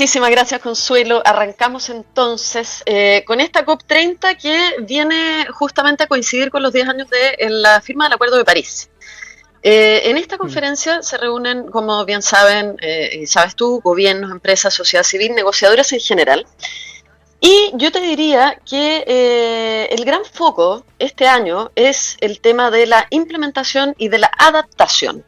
Muchísimas gracias, Consuelo. Arrancamos entonces con esta COP30 que viene justamente a coincidir con los 10 años de la firma del Acuerdo de París. En esta Mm. conferencia se reúnen, como bien saben, y sabes tú, gobiernos, empresas, sociedad civil, negociadores en general. Y yo te diría que el gran foco este año es el tema de la implementación y de la adaptación.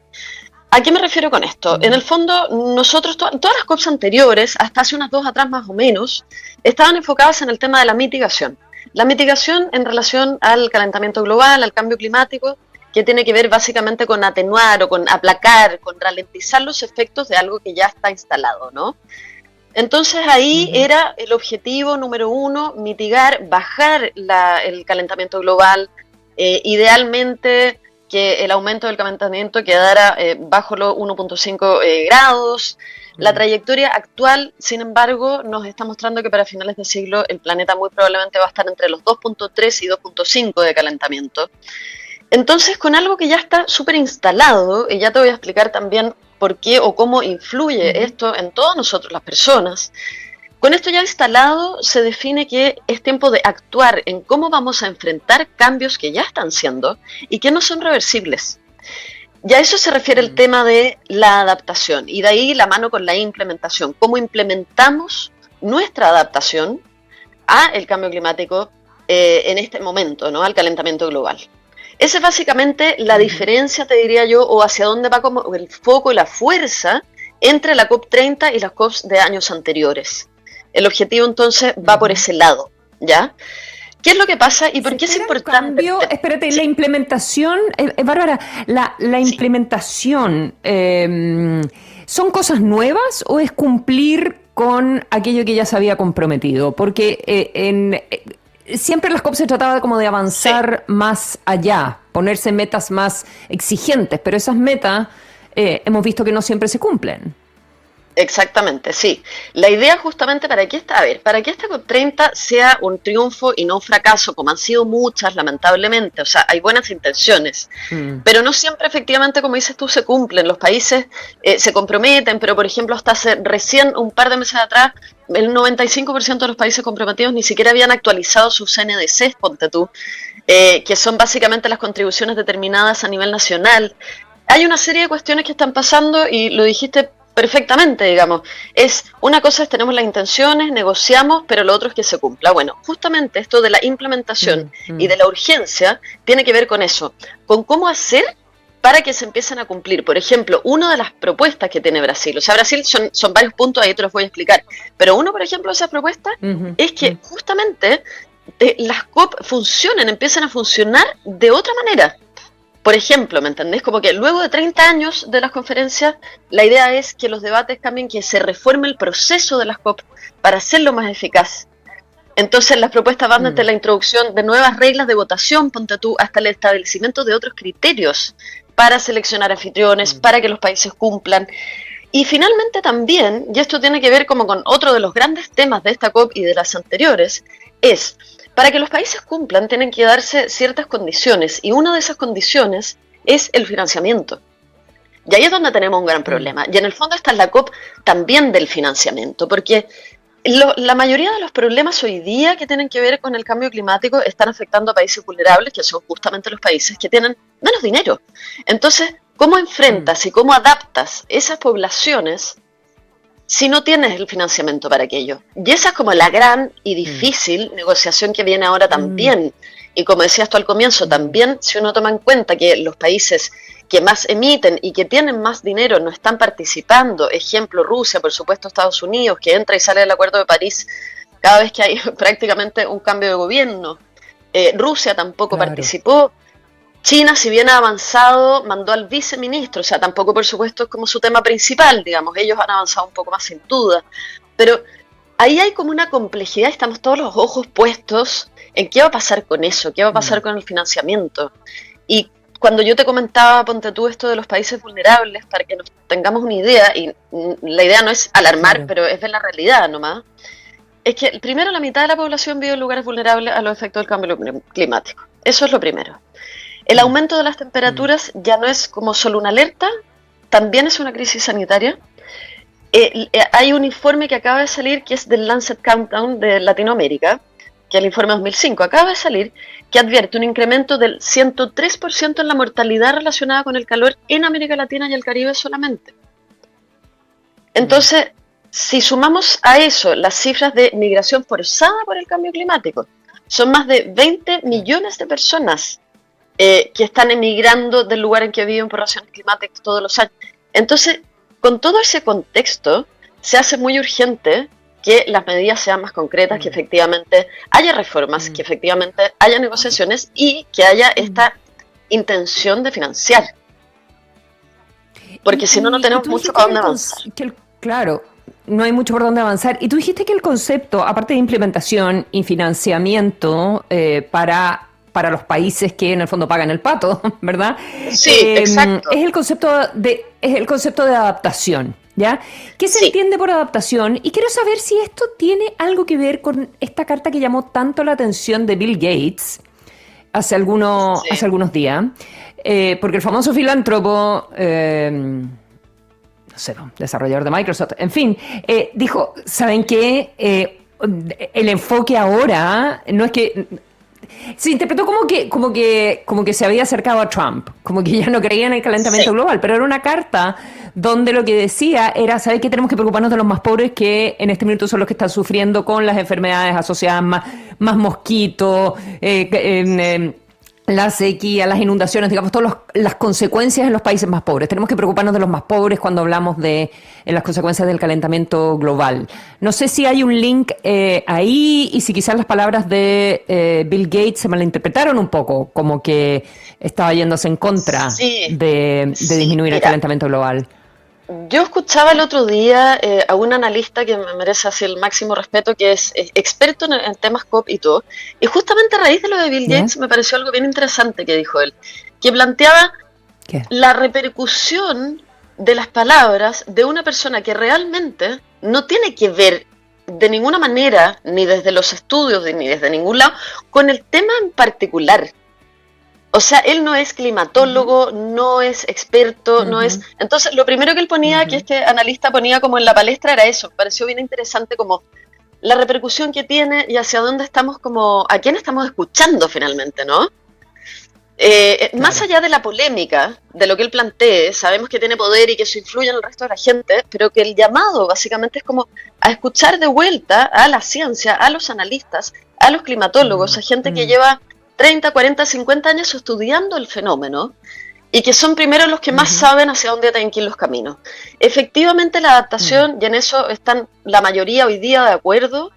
¿A qué me refiero con esto? En el Mm. fondo, nosotros, todas las COPs anteriores, hasta hace unas 2 atrás más o menos, estaban enfocadas en el tema de la mitigación. La mitigación en relación al calentamiento global, al cambio climático, que tiene que ver básicamente con atenuar o con aplacar, con ralentizar los efectos de algo que ya está instalado, ¿no? Entonces ahí Ujú. era el objetivo número uno, mitigar, bajar el calentamiento global, idealmente que el aumento del calentamiento quedara bajo los 1.5 grados. La Mm. trayectoria actual, sin embargo, nos está mostrando que para finales de siglo el planeta muy probablemente va a estar entre los 2.3 y 2.5 de calentamiento. Entonces, con algo que ya está súper instalado, y ya te voy a explicar también por qué o cómo influye Ujú. esto en todos nosotros, las personas, con esto ya instalado se define que es tiempo de actuar en cómo vamos a enfrentar cambios que ya están siendo y que no son reversibles. Y a eso se refiere el Mm. tema de la adaptación y de ahí la mano con la implementación, cómo implementamos nuestra adaptación a el cambio climático en este momento, ¿no? Al calentamiento global. Esa es básicamente la Ujú. diferencia, te diría yo, o hacia dónde va como el foco y la fuerza entre la COP30 y las COPs de años anteriores. El objetivo entonces va por Ujú. ese lado, ¿ya? ¿Qué es lo que pasa y ¿Se por qué es espera un importante? cambio? Espérate, la Sí, implementación, Bárbara, la sí. implementación, ¿son cosas nuevas o es cumplir con aquello que ya se había comprometido? Porque siempre las COP se trataba como de Sí. avanzar más allá, ponerse metas más exigentes, pero esas metas hemos visto que no siempre se cumplen. Exactamente, sí. La idea justamente para que esta, a ver, para que esta COP30 sea un triunfo y no un fracaso, como han sido muchas, lamentablemente, o sea, hay buenas intenciones, Mm. pero no siempre efectivamente, como dices tú, se cumplen. Los países se comprometen, pero por ejemplo, hasta hace recién un par de meses atrás, el 95% de los países comprometidos ni siquiera habían actualizado sus NDCs, ponte tú, que son básicamente las contribuciones determinadas a nivel nacional. Hay una serie de cuestiones que están pasando y lo dijiste perfectamente, digamos. Es una cosa es tenemos las intenciones, negociamos, pero lo otro es que se cumpla. Bueno, justamente esto de la implementación Mm. y Mm. de la urgencia tiene que ver con eso, con cómo hacer para que se empiecen a cumplir. Por ejemplo, una de las propuestas que tiene Brasil, o sea, Brasil son varios puntos, ahí te los voy a explicar, pero uno, por ejemplo, de esas propuestas Ujú. es que Mm. justamente las COP funcionen, empiezan a funcionar de otra manera. Por ejemplo, ¿me entendés? Como que luego de 30 años de las conferencias, la idea es que los debates cambien, que se reforme el proceso de las COP para hacerlo más eficaz. Entonces las propuestas van desde Mm. la introducción de nuevas reglas de votación, ponte tú, hasta el establecimiento de otros criterios para seleccionar anfitriones, Mm. para que los países cumplan. Y finalmente también, y esto tiene que ver como con otro de los grandes temas de esta COP y de las anteriores, es, para que los países cumplan tienen que darse ciertas condiciones y una de esas condiciones es el financiamiento. Y ahí es donde tenemos un gran Mm. problema. Y en el fondo está la COP también del financiamiento, porque la mayoría de los problemas hoy día que tienen que ver con el cambio climático están afectando a países vulnerables, que son justamente los países que tienen menos dinero. Entonces, ¿cómo Mm. enfrentas y cómo adaptas esas poblaciones si no tienes el financiamiento para aquello? Y esa es como la gran y Mm. difícil negociación que viene ahora Mm. también. Y como decías tú al comienzo, Mm. también si uno toma en cuenta que los países que más emiten y que tienen más dinero no están participando, ejemplo Rusia, por supuesto Estados Unidos, que entra y sale del Acuerdo de París cada vez que hay prácticamente un cambio de gobierno. Rusia tampoco Claro. participó. China, si bien ha avanzado, mandó al viceministro, o sea, tampoco por supuesto es como su tema principal, digamos, ellos han avanzado un poco más sin duda, pero ahí hay como una complejidad, estamos todos los ojos puestos en qué va a pasar con eso, qué va a pasar Mm. con el financiamiento. Y cuando yo te comentaba, ponte tú esto de los países vulnerables, para que nos tengamos una idea, y la idea no es alarmar, Claro. pero es ver la realidad nomás, es que primero la mitad de la población vive en lugares vulnerables a los efectos del cambio climático. Eso es lo primero. El Mm. aumento de las Mm. temperaturas ya no es como solo una alerta, también es una crisis sanitaria. Hay un informe que acaba de salir que es del Lancet Countdown de Latinoamérica, que es el informe 2005, acaba de salir, que advierte un incremento del 103% en la mortalidad relacionada con el calor en América Latina y el Caribe solamente. Entonces, si sumamos a eso las cifras de migración forzada por el cambio climático, son más de 20 millones de personas que están emigrando del lugar en que viven por razones climáticas todos los años. Entonces, con todo ese contexto, se hace muy urgente que las medidas sean más concretas, que efectivamente haya reformas, que efectivamente haya negociaciones y que haya esta intención de financiar. Porque si no, no tenemos mucho para dónde avanzar. Claro, no hay mucho por dónde avanzar. Y tú dijiste que el concepto, aparte de implementación y financiamiento para los países que en el fondo pagan el pato, ¿verdad? Sí, exacto. Es el concepto de adaptación, ¿ya? ¿Qué se entiende por adaptación? Y quiero saber si esto tiene algo que ver con esta carta que llamó tanto la atención de Bill Gates hace algunos días, porque el famoso filántropo, no sé, desarrollador de Microsoft, en fin, dijo, ¿saben qué? El enfoque ahora no es que... Se interpretó como que se había acercado a Trump, como que ya no creía en el calentamiento global, pero era una carta donde lo que decía era, ¿sabes qué? Tenemos que preocuparnos de los más pobres que en este minuto son los que están sufriendo con las enfermedades asociadas más mosquitos, la sequía, las inundaciones, digamos, todas las consecuencias en los países más pobres. Tenemos que preocuparnos de los más pobres cuando hablamos de las consecuencias del calentamiento global. No sé si hay un link ahí y si quizás las palabras de Bill Gates se malinterpretaron un poco, como que estaba yéndose en contra de disminuir el calentamiento global. Yo escuchaba el otro día a un analista que me merece así el máximo respeto, que es experto en temas COP y todo, y justamente a raíz de lo de Bill Gates me pareció algo bien interesante que dijo él, que planteaba la repercusión de las palabras de una persona que realmente no tiene que ver de ninguna manera, ni desde los estudios, ni desde ningún lado, con el tema en particular. O sea, él no es climatólogo, no es experto, no es... Entonces, lo primero que él ponía, que este analista ponía como en la palestra, era eso. Me pareció bien interesante como la repercusión que tiene y hacia dónde estamos como... a quién estamos escuchando finalmente, ¿no? Más allá de la polémica, de lo que él plantee, sabemos que tiene poder y que eso influye en el resto de la gente, pero que el llamado básicamente es como a escuchar de vuelta a la ciencia, a los analistas, a los climatólogos, a gente que lleva 30, 40, 50 años estudiando el fenómeno y que son primero los que más saben hacia dónde tienen que ir los caminos. Efectivamente la adaptación, y en eso están la mayoría hoy día de acuerdo,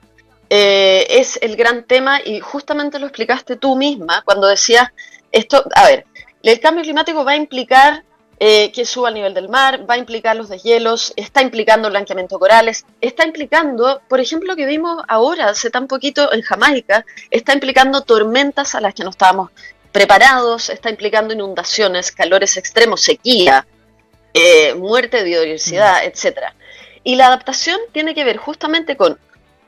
es el gran tema y justamente lo explicaste tú misma cuando decías esto, a ver, el cambio climático va a implicar que suba el nivel del mar, va a implicar los deshielos, está implicando blanqueamiento de corales, está implicando, por ejemplo, lo que vimos ahora, hace tan poquito en Jamaica, está implicando tormentas a las que no estábamos preparados, está implicando inundaciones, calores extremos, sequía, muerte de biodiversidad, etcétera. Y la adaptación tiene que ver justamente con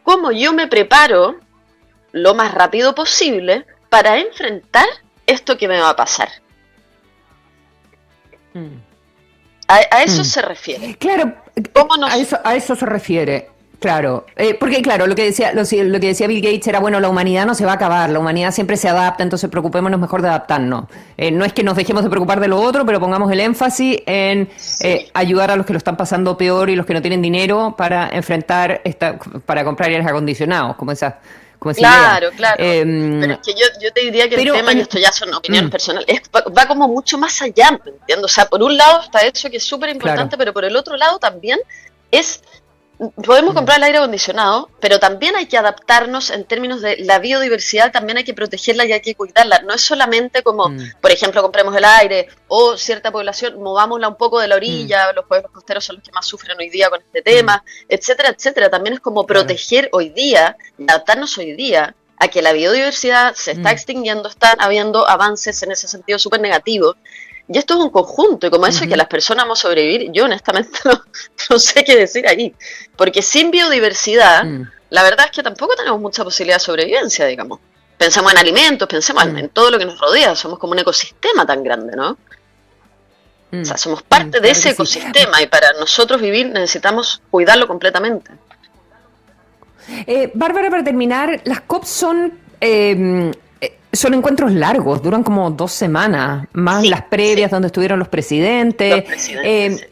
cómo yo me preparo lo más rápido posible para enfrentar esto que me va a pasar. A eso se refiere. Claro, a eso se refiere. Claro, porque claro, lo que decía Bill Gates era, bueno, la humanidad no se va a acabar, la humanidad siempre se adapta, entonces preocupémonos mejor de adaptarnos. No es que nos dejemos de preocupar de lo otro, pero pongamos el énfasis en ayudar a los que lo están pasando peor y los que no tienen dinero para enfrentar para comprar aires acondicionados, como esa Claro, idea. claro. Pero es que yo te diría que el tema, y esto ya son opiniones personales, va como mucho más allá, ¿me entiendes? O sea, por un lado está eso que es súper importante, pero por el otro lado también podemos comprar el aire acondicionado, pero también hay que adaptarnos en términos de la biodiversidad, también hay que protegerla y hay que cuidarla. No es solamente como, por ejemplo, compremos el aire o cierta población, movámosla un poco de la orilla, los pueblos costeros son los que más sufren hoy día con este tema, etcétera, etcétera. También es como proteger hoy día, adaptarnos hoy día a que la biodiversidad se está extinguiendo, están habiendo avances en ese sentido súper negativos. Y esto es un conjunto, y como eso que las personas vamos a sobrevivir, yo honestamente no sé qué decir ahí. Porque sin biodiversidad, la verdad es que tampoco tenemos mucha posibilidad de sobrevivencia, digamos. Pensemos en alimentos, pensemos en todo lo que nos rodea, somos como un ecosistema tan grande, ¿no? O sea, somos parte de claro ese que sí. ecosistema y para nosotros vivir necesitamos cuidarlo completamente. Bárbara, para terminar, las COP son encuentros largos, duran como 2 semanas, más Sí, las previas sí, donde estuvieron los los presidentes. presidentes. Sí.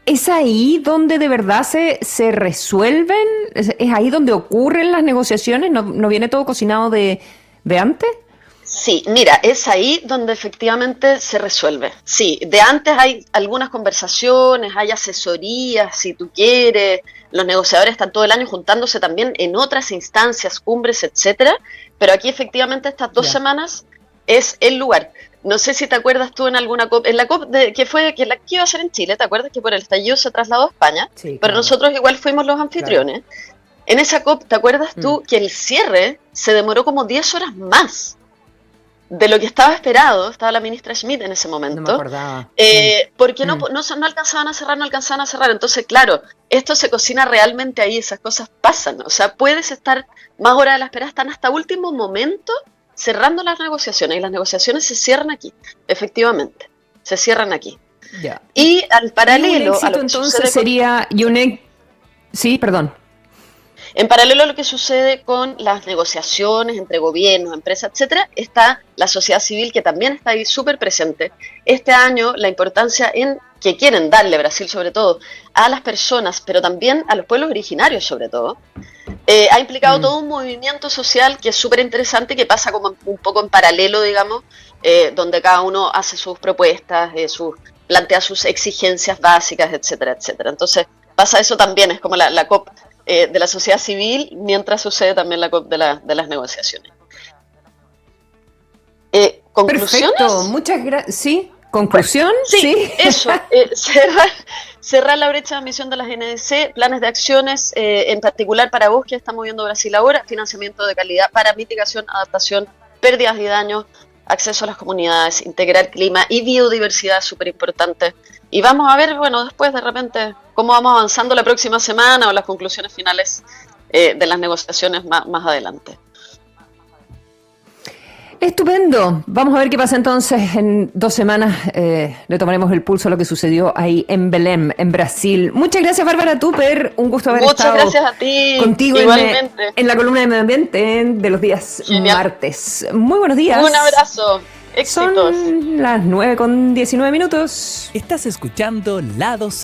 ¿Es ahí donde de verdad se resuelven? ¿Es ahí donde ocurren las negociaciones? ¿No viene todo cocinado de antes? Sí, mira, es ahí donde efectivamente se resuelve. Sí, de antes hay algunas conversaciones, hay asesorías, si tú quieres, los negociadores están todo el año juntándose también en otras instancias, cumbres, etcétera, pero aquí efectivamente estas 2 semanas es el lugar. No sé si te acuerdas tú en alguna COP, en la COP que iba a ser en Chile, ¿te acuerdas que por el estallido se trasladó a España? Sí, Pero claro, nosotros igual fuimos los claro. anfitriones. En esa COP, ¿te acuerdas tú que el cierre se demoró como 10 horas más de lo que estaba esperado? Estaba la ministra Schmidt en ese No me momento, acordaba. porque no alcanzaban a cerrar, no alcanzaban a cerrar. Entonces, claro, esto se cocina realmente ahí, esas cosas pasan. O sea, puedes estar más horas de la espera, están hasta último momento cerrando las negociaciones, y las negociaciones se cierran aquí, efectivamente, se cierran aquí. Ya. Y al Y un paralelo a éxito lo que entonces sucede con sería... Sí, perdón. En paralelo a lo que sucede con las negociaciones entre gobiernos, empresas, etcétera, está la sociedad civil, que también está ahí súper presente. Este año la importancia en que quieren darle, Brasil sobre todo, a las personas, pero también a los pueblos originarios sobre todo, ha implicado Mm. todo un movimiento social que es súper interesante, que pasa como un poco en paralelo, digamos, donde cada uno hace sus propuestas, plantea sus exigencias básicas, etcétera, etcétera. Entonces pasa eso también, es como la COP de la sociedad civil, mientras sucede también la COP de las negociaciones. Perfecto, ¿Conclusiones? muchas gracias. ¿Sí? Bueno, ¿Conclusión? sí, Sí. eso, cerrar la brecha de emisión de las NDC, planes de acciones, en particular para vos que está moviendo Brasil ahora, financiamiento de calidad para mitigación, adaptación, pérdidas y daños, acceso a las comunidades, integrar clima y biodiversidad, súper importante. Y vamos a ver, bueno, después de repente cómo vamos avanzando la próxima semana o las conclusiones finales de las negociaciones más adelante. Estupendo. Vamos a ver qué pasa entonces en 2 semanas. Le tomaremos el pulso a lo que sucedió ahí en Belém, en Brasil. Muchas gracias, Bárbara Tupper. Un gusto haber Muchas estado gracias a ti, contigo igualmente. en la columna de Medio Ambiente de los días Genial. martes. Muy buenos Un días. abrazo, éxitos. Son las 9:19. Estás escuchando Lados